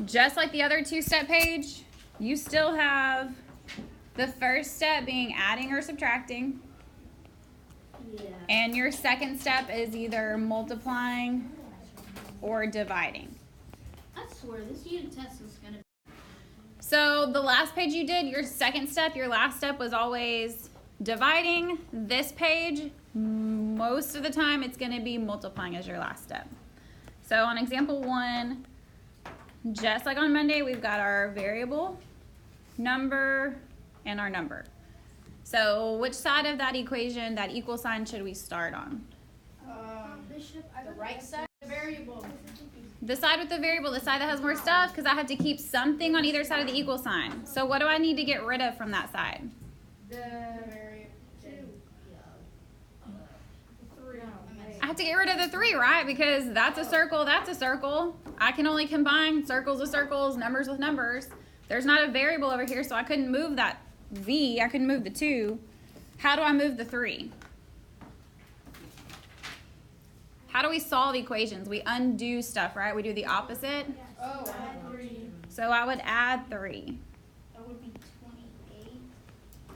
Just like the other two-step page, you still have the first step being adding or subtracting. Yeah. And your second step is either multiplying or dividing. I swear, this unit test is going to be... So the last page you did, your second step, your last step was always dividing. This page, most of the time, it's going to be multiplying as your last step. So on example 1, just like on Monday, we've got our variable, number, and our number. So which side of that equation, that equal sign, should we start on? The right side, the variable. The side with the variable, the side that has more stuff, because I have to keep something on either side of the equal sign. So what do I need to get rid of from that side? The variable. 3. I have to get rid of the 3, right? Because that's a circle, that's a circle. I can only combine circles with circles, numbers with numbers. There's not a variable over here, so I couldn't move that V. I couldn't move the 2. How do I move the 3? How do we solve equations? We undo stuff, right? We do the opposite. Oh, add 3. So I would add 3. That would be 28.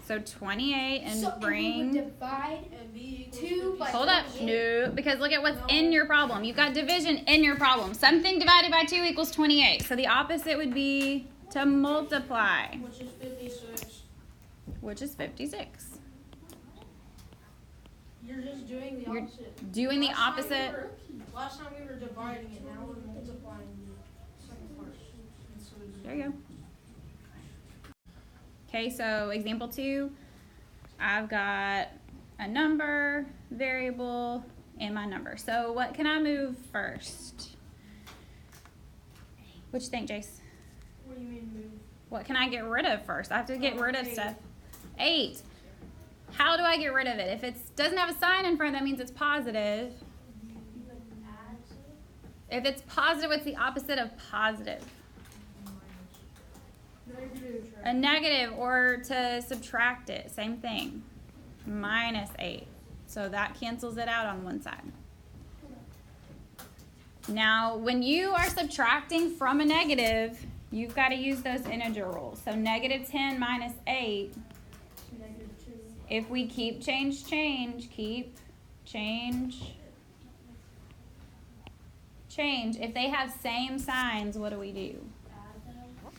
So 28 and So bring... and we would divide 2 by Hold up. 28. No, because look at what's in your problem. You've got division in your problem. Something divided by 2 equals 28. So the opposite would be to multiply, Which is 56. which is 56. You're just doing the You're opposite. doing the opposite. Last time we were dividing it, now we're multiplying the second part. There you go. Okay, so example 2, I've got a number, variable, and my number. So what can I move first? What you think, Jace? What do you mean move? What can I get rid of first? I have to get rid of stuff. 8. How do I get rid of it? If it doesn't have a sign in front, that means it's positive. If it's positive, what's the opposite of positive? Negative. A negative, or to subtract it, same thing. Minus 8. So that cancels it out on one side. Now, when you are subtracting from a negative, you've got to use those integer rules. So negative 10 minus 8. If we keep, change, keep, change, change. If they have same signs, what do?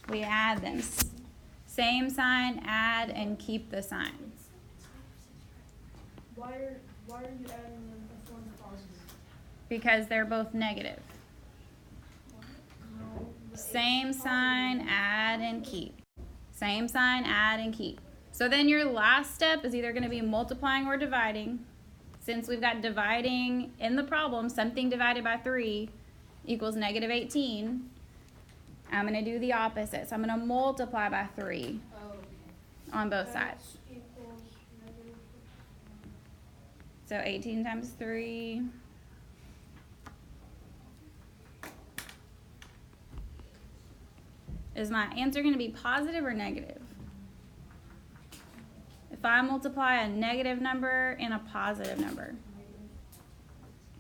We add them. Same sign, add, and keep the sign. Why are you adding them if one's positive? Because they're both negative. Same sign, add, and keep. Same sign, add, and keep. So then your last step is either going to be multiplying or dividing. Since we've got dividing in the problem, something divided by 3 equals negative 18. I'm going to do the opposite. So I'm going to multiply by 3 on both sides. So 18 times 3. Is my answer going to be positive or negative? If I multiply a negative number and a positive number.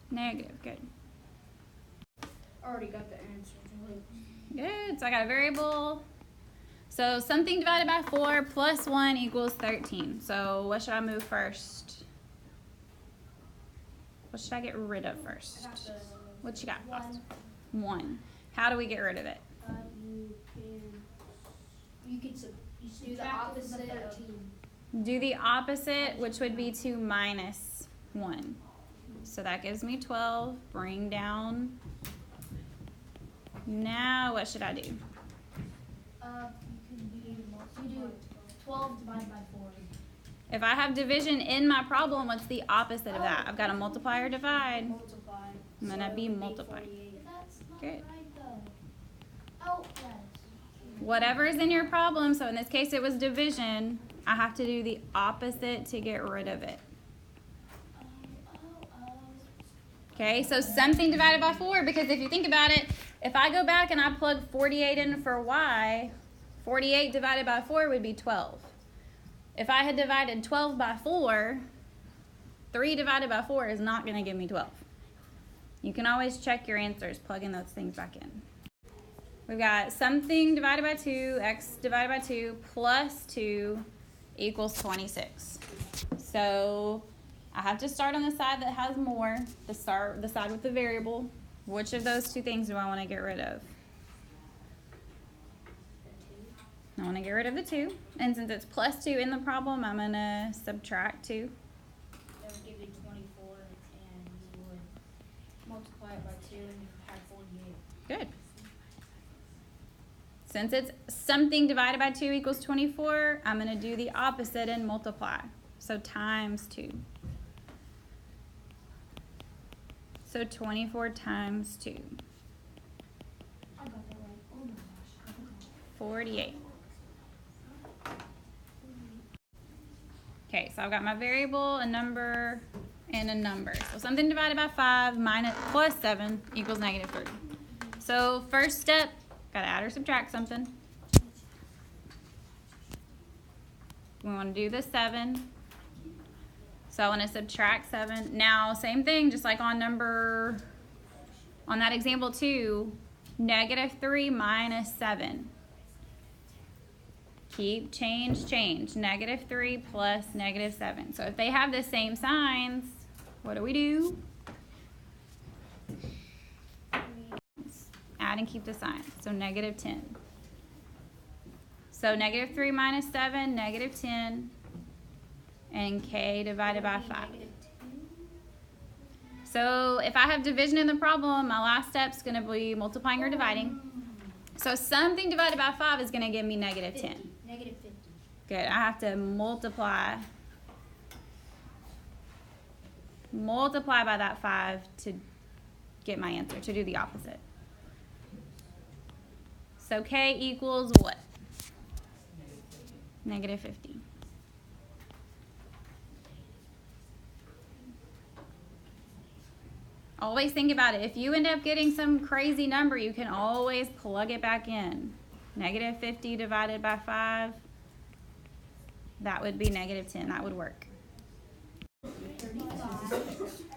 Negative, good. Already got the answer. Good, so I got a variable. So something divided by 4 plus 1 equals 13. So what should I move first? What should I get rid of first? What you got? 1. How do we get rid of it? You could do the opposite of... Do the opposite, which would be to minus 1. So that gives me 12. Bring down. Now what should I do? You do 12 divided by 4. If I have division in my problem, what's the opposite of that? I've got to multiply or divide. Multiply. I'm going to be multiply. That's not Good. right, though. Oh, yes. Whatever is in your problem, so in this case it was division, I have to do the opposite to get rid of it. Okay, so something divided by 4, because if you think about it, if I go back and I plug 48 in for y, 48 divided by 4 would be 12. If I had divided 12 by 4, 3 divided by 4 is not going to give me 12. You can always check your answers, plugging those things back in. We've got something divided by 2, x divided by 2 plus 2 equals 26. So I have to start on the side that has more, the side with the variable. Which of those two things do I want to get rid of? I want to get rid of the 2. And since it's plus 2 in the problem, I'm going to subtract 2. That would give you 24, and you would multiply it by 2 and have 48. Good. Since it's something divided by 2 equals 24, I'm going to do the opposite and multiply. So times 2. So 24 times 2. I got that right. Oh my gosh. 48. Okay, so I've got my variable, a number, and a number. So something divided by 5 plus 7 equals negative 3. So first step, got to add or subtract something. We want to do the 7. So I want to subtract 7. Now, same thing, just like on that example 2, negative 3 minus 7. Keep, change. Negative 3 plus negative 7. So if they have the same signs, what do? Add and keep the sign. So negative 10. So negative 3 minus 7, negative 10. And k divided by 5. So if I have division in the problem, my last step's going to be multiplying or dividing. So something divided by 5 is going to give me negative 10. Negative 50. Good. I have to multiply by that 5 to get my answer, to do the opposite. So k equals what? Negative 50. Always think about it. If you end up getting some crazy number, you can always plug it back in. Negative 50 divided by 5, that would be negative 10. That would work. 35